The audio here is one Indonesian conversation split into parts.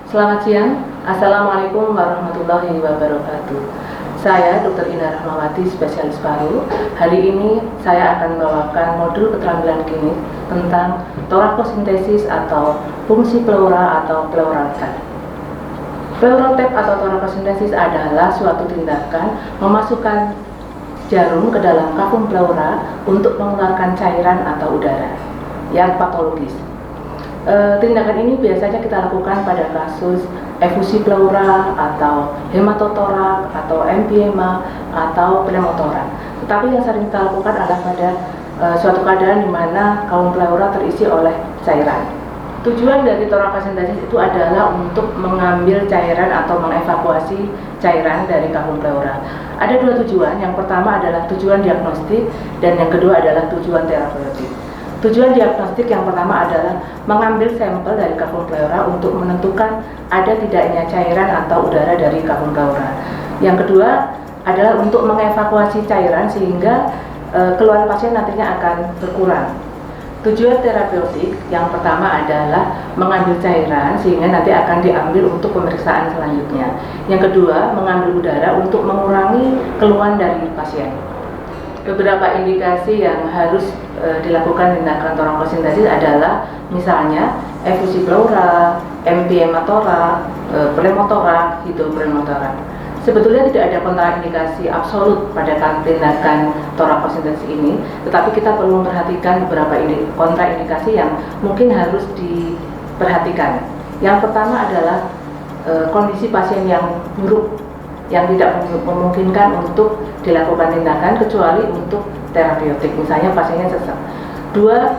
Selamat siang, Assalamualaikum warahmatullahi wabarakatuh. Saya Dr. Indah Rahmawati, spesialis paru. Hari ini saya akan membawakan modul keterampilan klinis tentang torakosintesis atau fungsi pleura atau pleural tap. Pleural tap atau torakosintesis adalah suatu tindakan memasukkan jarum ke dalam kafum pleura untuk mengeluarkan cairan atau udara yang patologis. Tindakan ini biasanya kita lakukan pada kasus efusi pleura atau hematotorak atau empiema atau pneumotorak. Tetapi yang sering kita lakukan adalah pada suatu keadaan di mana kafum pleura terisi oleh cairan. Tujuan dari torakosintesis itu adalah untuk mengambil cairan atau mengevakuasi cairan dari kafum pleura. Ada dua tujuan, yang pertama adalah tujuan diagnostik dan yang kedua adalah tujuan terapeutik. Tujuan diagnostik yang pertama adalah mengambil sampel dari kafum pleura untuk menentukan ada tidaknya cairan atau udara dari kafum pleura. Yang kedua adalah untuk mengevakuasi cairan sehingga keluhan pasien nantinya akan berkurang. Tujuan terapeutik yang pertama adalah mengambil cairan sehingga nanti akan diambil untuk pemeriksaan selanjutnya. Yang kedua, mengambil udara untuk mengurangi keluhan dari pasien. Beberapa indikasi yang harus dilakukan tindakan torakosintesis adalah misalnya efusi pleura, empiema torak, pneumotorak, hidropneumotorak. Sebetulnya tidak ada kontraindikasi absolut pada tindakan torakosintesis ini, tetapi kita perlu memperhatikan beberapa kontraindikasi yang mungkin harus diperhatikan. Yang pertama adalah kondisi pasien yang buruk, yang tidak memungkinkan untuk dilakukan tindakan kecuali untuk terapeutik, misalnya pasiennya sesak. Dua,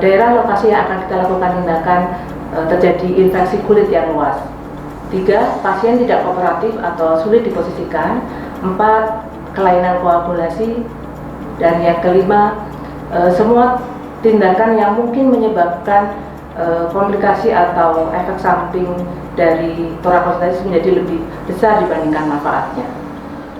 daerah lokasi yang akan kita lakukan tindakan terjadi infeksi kulit yang luas. Tiga, pasien tidak kooperatif atau sulit diposisikan. Empat, kelainan koagulasi. Dan yang kelima, semua tindakan yang mungkin menyebabkan komplikasi atau efek samping dari torakosintesis menjadi lebih besar dibandingkan manfaatnya.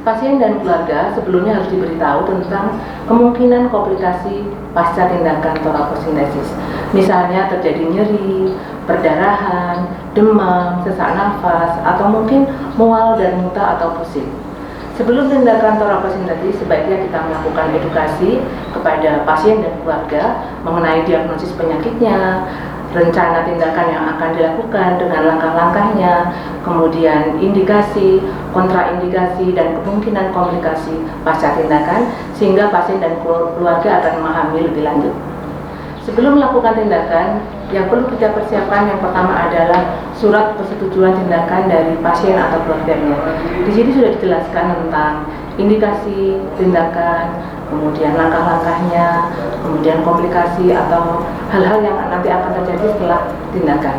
Pasien dan keluarga sebelumnya harus diberitahu tentang kemungkinan komplikasi pasca tindakan torakosintesis. Misalnya terjadi nyeri, perdarahan, demam, sesak nafas, atau mungkin mual dan muntah atau pusing. Sebelum tindakan torakosintesis, sebaiknya kita melakukan edukasi kepada pasien dan keluarga mengenai diagnosis penyakitnya, rencana tindakan yang akan dilakukan dengan langkah-langkahnya, kemudian indikasi, kontraindikasi, dan kemungkinan komplikasi pasca tindakan, sehingga pasien dan keluarga akan memahami lebih lanjut. Sebelum melakukan tindakan, yang perlu kita persiapkan yang pertama adalah surat persetujuan tindakan dari pasien atau keluarganya. Di sini sudah dijelaskan tentang indikasi tindakan, kemudian langkah-langkahnya, kemudian komplikasi atau hal-hal yang nanti akan terjadi setelah tindakan.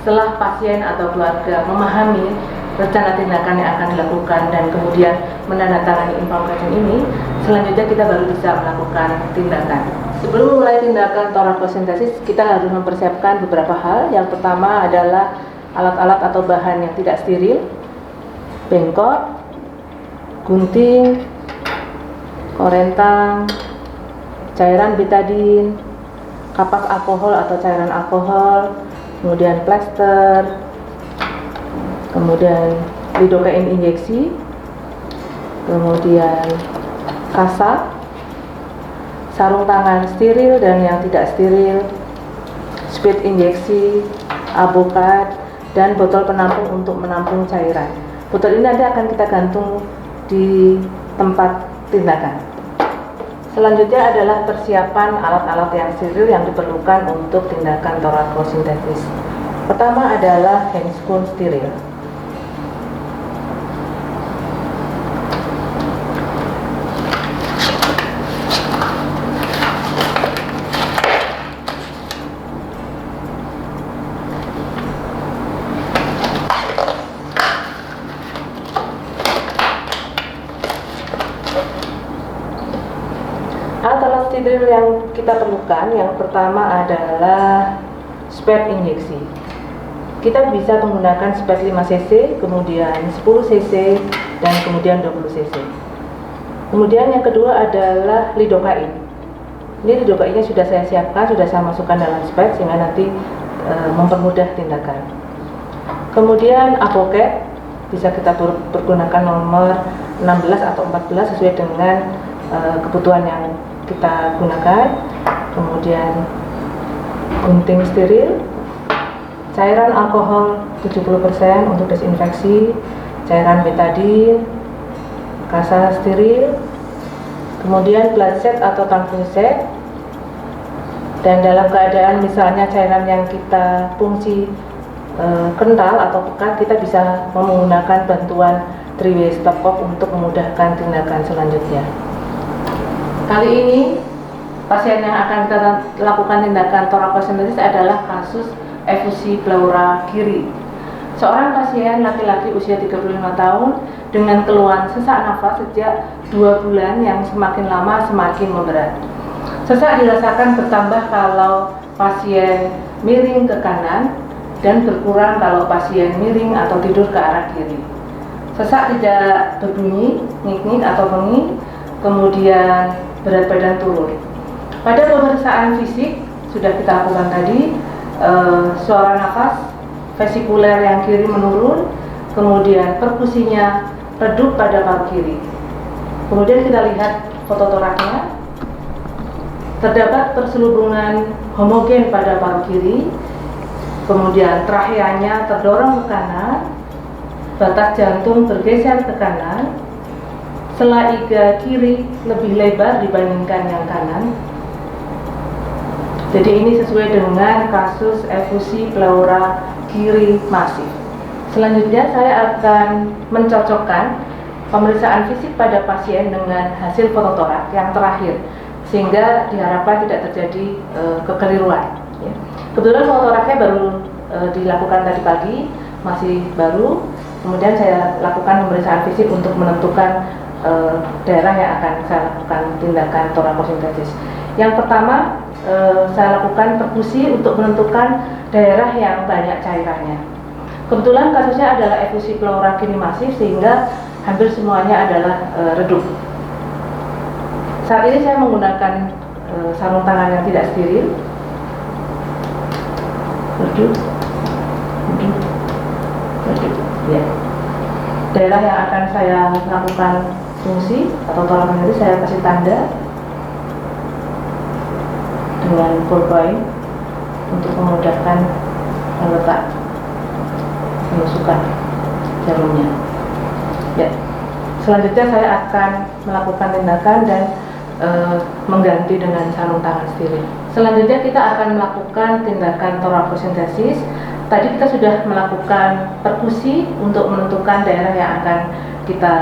Setelah pasien atau keluarga memahami rencana tindakan yang akan dilakukan dan kemudian menandatangani information ini, selanjutnya kita baru bisa melakukan tindakan. Sebelum mulai tindakan torakosintesis, kita harus mempersiapkan beberapa hal. Yang pertama adalah alat-alat atau bahan yang tidak steril, bengkok, gunting, korentang, cairan betadin, kapas alkohol atau cairan alkohol, kemudian plester, kemudian lidocaine injeksi, kemudian kasa, sarung tangan steril dan yang tidak steril, speed injeksi, avokat, dan botol penampung untuk menampung cairan. Botol ini nanti akan kita gantung di tempat tindakan. Selanjutnya adalah persiapan alat-alat yang steril yang diperlukan untuk tindakan torakosintesis. Pertama adalah handscoon steril. Alat-alat steril yang kita perlukan, yang pertama adalah spade injeksi. Kita bisa menggunakan spade 5 cc, kemudian 10 cc, dan kemudian 20 cc. Kemudian yang kedua adalah lidocaine. Ini lidocaine sudah saya siapkan, sudah saya masukkan dalam spade sehingga nanti mempermudah tindakan. Kemudian avokat bisa kita pergunakan nomor 16 atau 14 sesuai dengan kebutuhan yang kita gunakan. Kemudian gunting steril, cairan alkohol 70% untuk desinfeksi, cairan betadine, kasa steril, kemudian blood set atau transfusi set. Dan dalam keadaan misalnya cairan yang kita fungsi kental atau pekat, kita bisa menggunakan bantuan 3-way stopcock untuk memudahkan tindakan selanjutnya. Kali ini pasien yang akan kita lakukan tindakan torakosentesis adalah kasus efusi pleura kiri. Seorang pasien laki-laki usia 35 tahun dengan keluhan sesak nafas sejak 2 bulan yang semakin lama semakin memberat. Sesak dirasakan bertambah kalau pasien miring ke kanan dan berkurang kalau pasien miring atau tidur ke arah kiri. Sesak tidak berbunyi, ngik-ngik atau benging, kemudian berat badan turun. Pada pemeriksaan fisik sudah kita lakukan tadi, suara nafas vesikuler yang kiri menurun, kemudian perkusinya redup pada paru kiri. Kemudian kita lihat foto toraknya. Terdapat perselubungan homogen pada paru kiri, kemudian tracheanya terdorong ke kanan, batas jantung bergeser ke kanan, sela iga kiri lebih lebar dibandingkan yang kanan. Jadi ini sesuai dengan kasus efusi pleura kiri masif. Selanjutnya saya akan mencocokkan pemeriksaan fisik pada pasien dengan hasil fototorak yang terakhir, sehingga diharapkan tidak terjadi kekeliruan. Ya. Kebetulan fototoraknya baru dilakukan tadi pagi, masih baru. Kemudian saya lakukan pemeriksaan fisik untuk menentukan daerah yang akan saya lakukan tindakan torakosintesis. Yang pertama, saya lakukan perkusi untuk menentukan daerah yang banyak cairannya. Kebetulan kasusnya adalah efusi pleura kiri masif, sehingga hampir semuanya adalah redup. Saat ini saya menggunakan sarung tangan yang tidak steril. Redup. Ya. Daerah yang akan saya lakukan fungsi atau tolak nanti saya kasih tanda dengan ballpoint untuk memudahkan letak penusukan jarumnya. Ya. Selanjutnya saya akan melakukan tindakan dan mengganti dengan sarung tangan steril. Selanjutnya kita akan melakukan tindakan torakosintesis. Tadi kita sudah melakukan perkusi untuk menentukan daerah yang akan kita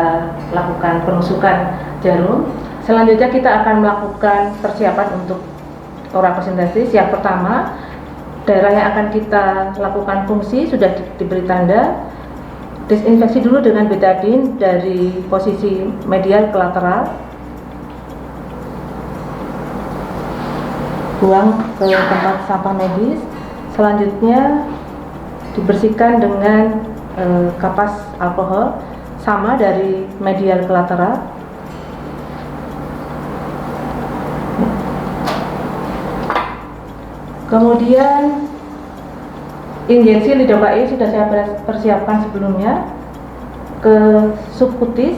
lakukan penusukan jarum. Selanjutnya kita akan melakukan persiapan untuk torakosintesis. Yang pertama, daerah yang akan kita lakukan fungsi sudah diberi tanda. Desinfeksi dulu dengan betadine dari posisi medial ke lateral. Buang ke tempat sampah medis. Selanjutnya dibersihkan dengan kapas alkohol, sama dari medial ke lateral. Kemudian injeksi lidocaine sudah saya persiapkan sebelumnya ke subkutis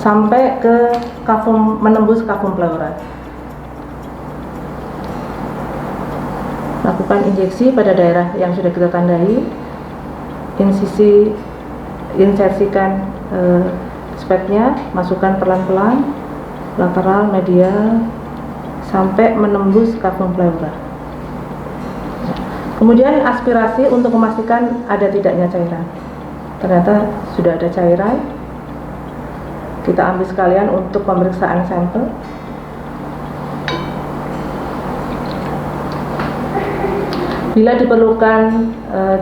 sampai ke kafum, menembus kafum pleura. Lakukan injeksi pada daerah yang sudah kita tandai. Insersikan spetnya, masukkan pelan-pelan lateral, medial sampai menembus kafum pleura. Kemudian aspirasi untuk memastikan ada tidaknya cairan. Ternyata sudah ada cairan. Kita ambil sekalian untuk pemeriksaan sampel. Bila diperlukan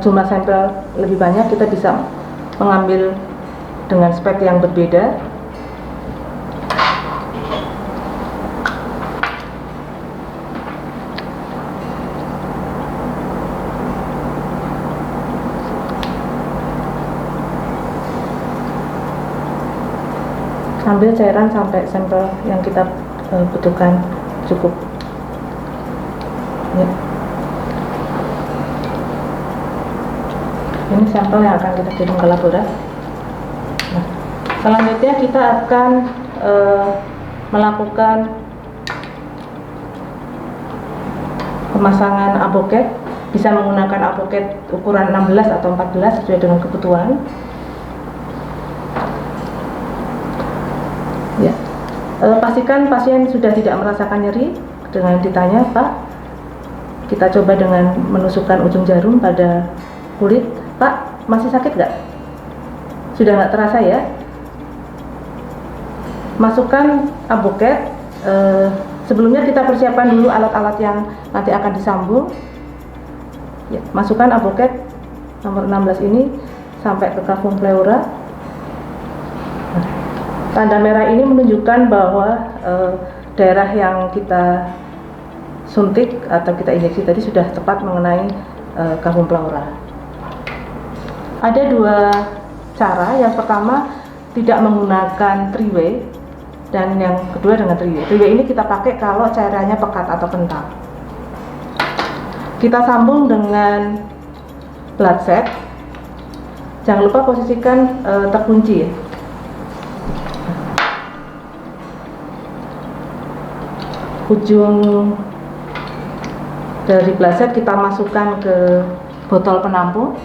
jumlah sampel lebih banyak, kita bisa mengambil dengan spek yang berbeda. Ambil cairan sampai sampel yang kita butuhkan cukup. Ya. ini sampel yang akan kita kirim ke laboratorium. Nah, selanjutnya kita akan melakukan pemasangan aboket. Bisa menggunakan aboket ukuran 16 atau 14 sesuai dengan kebutuhan. Ya. Pastikan pasien sudah tidak merasakan nyeri. Dengan ditanya, Pak, kita coba dengan menusukkan ujung jarum pada kulit. Pak, masih sakit nggak? Sudah nggak terasa ya? Masukkan aboket. Sebelumnya kita persiapkan dulu alat-alat yang nanti akan disambung. Ya, masukkan aboket nomor 16 ini sampai ke kavum pleura. Nah, tanda merah ini menunjukkan bahwa daerah yang kita suntik atau kita injeksi tadi sudah tepat mengenai kavum pleura. Ada dua cara. Yang pertama tidak menggunakan 3-way dan yang kedua dengan 3-way. 3-way ini kita pakai kalau cairannya pekat atau kental. Kita sambung dengan blood set. Jangan lupa posisikan terkunci ya. Ujung dari blood set kita masukkan ke botol penampung.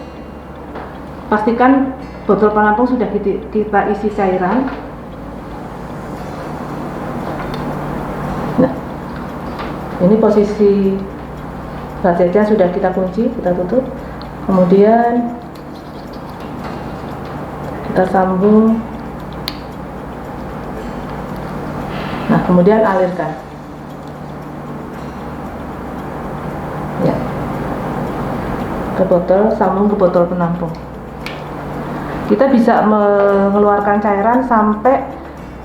Pastikan botol penampung sudah kita isi cairan. Nah, ini posisi blood sudah kita kunci, kita tutup. Kemudian kita sambung. Nah, kemudian alirkan. Ya. Ke botol, sambung ke botol penampung. Kita bisa mengeluarkan cairan sampai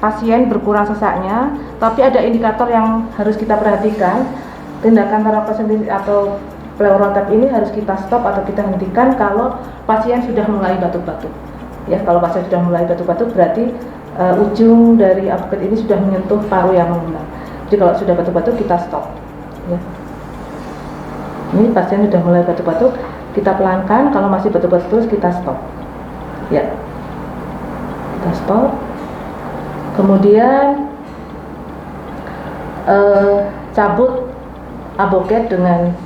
pasien berkurang sesaknya, tapi ada indikator yang harus kita perhatikan. Tindakan paracentesis atau pleurotab ini harus kita stop atau kita hentikan kalau pasien sudah mulai batuk-batuk. Ya, kalau pasien sudah mulai batuk-batuk berarti ujung dari aboket ini sudah menyentuh paru yang mengular. Jadi kalau sudah batuk-batuk kita stop. Ya. Ini pasien sudah mulai batuk-batuk, kita pelankan. Kalau masih batuk-batuk terus kita stop. Ya, kita stop. Kemudian cabut aboket dengan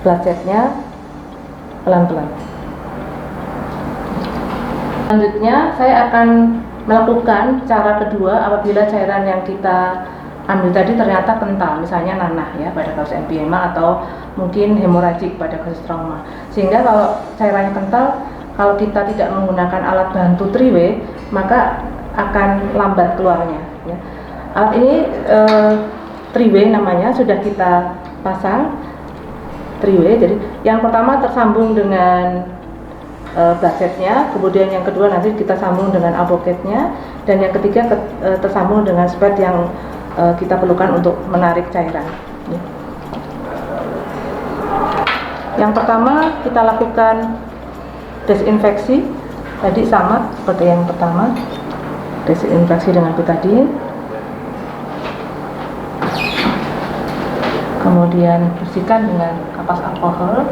placetnya pelan-pelan. Selanjutnya saya akan melakukan cara kedua apabila cairan yang kita ambil tadi ternyata kental, misalnya nanah ya pada kasus emphysema atau mungkin hemoragik pada kasus trauma. Sehingga kalau cairannya kental, kalau kita tidak menggunakan alat bantu 3-way, maka akan lambat keluarnya ya. Alat ini 3-way namanya, sudah kita pasang 3-way. Jadi yang pertama tersambung dengan placetnya, kemudian yang kedua nanti kita sambung dengan aboketnya, dan yang ketiga tersambung dengan spet yang kita perlukan untuk menarik cairan ya. Yang pertama kita lakukan desinfeksi. Tadi sama seperti yang pertama, desinfeksi dengan betadine. Kemudian bersihkan dengan kapas alkohol.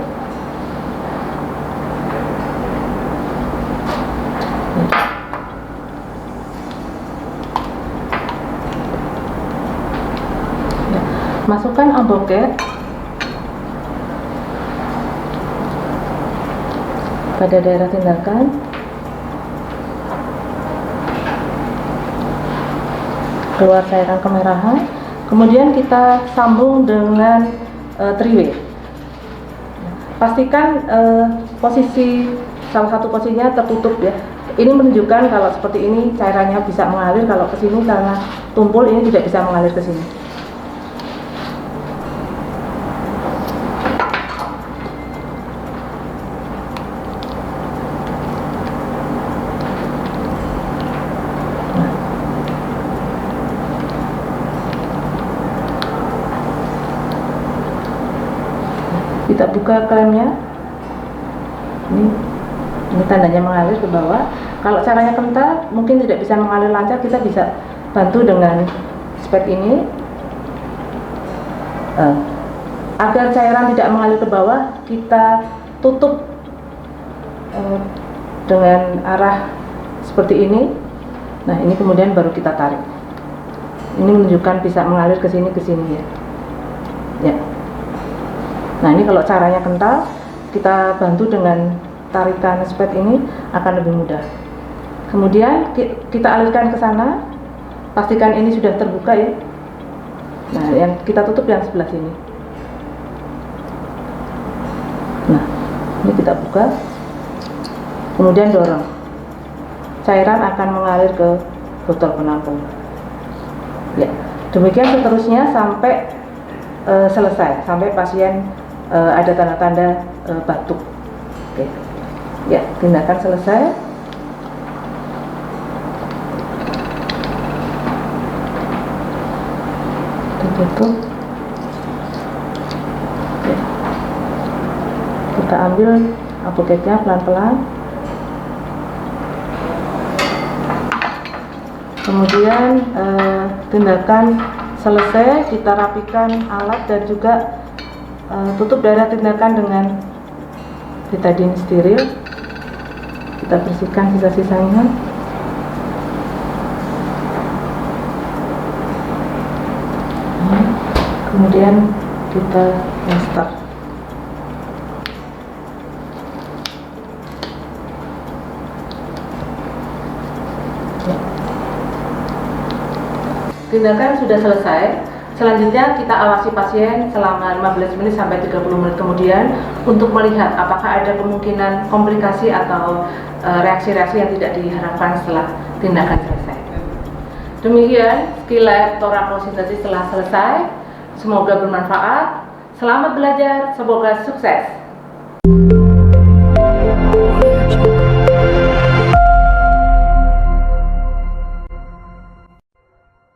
Masukkan aboket pada daerah tindakan. Keluar cairan kemerahan. Kemudian kita sambung dengan 3-way. Pastikan posisi salah satu posisinya tertutup ya. Ini menunjukkan kalau seperti ini cairannya bisa mengalir, kalau ke sini karena tumpul ini tidak bisa mengalir ke sini. Kita buka klemnya. Ini tandanya mengalir ke bawah. Kalau caranya kental mungkin tidak bisa mengalir lancar, kita bisa bantu dengan spet ini agar cairan tidak mengalir ke bawah. Kita tutup dengan arah seperti ini. Nah, ini kemudian baru kita tarik. Ini menunjukkan bisa mengalir ke sini ya. Ya. Nah, ini kalau caranya kental, kita bantu dengan tarikan spet ini akan lebih mudah. Kemudian kita alirkan ke sana. Pastikan ini sudah terbuka ya. Nah, yang kita tutup yang sebelah sini. Nah, ini kita buka. Kemudian dorong, cairan akan mengalir ke botol penampung. Ya, demikian seterusnya sampai selesai, sampai pasien ada tanda-tanda batuk. Oke, ya, tindakan selesai. Tutup. Ya. Kita ambil apoketnya pelan-pelan. Kemudian tindakan selesai, kita rapikan alat dan juga tutup daerah tindakan dengan betadine steril. Kita bersihkan sisa-sisanya. Kemudian kita plester. Tindakan sudah selesai. Selanjutnya kita awasi pasien selama 15 menit sampai 30 menit kemudian untuk melihat apakah ada kemungkinan komplikasi atau reaksi-reaksi yang tidak diharapkan setelah tindakan selesai. Demikian skill torakosintesis telah selesai. Semoga bermanfaat. Selamat belajar, semoga sukses.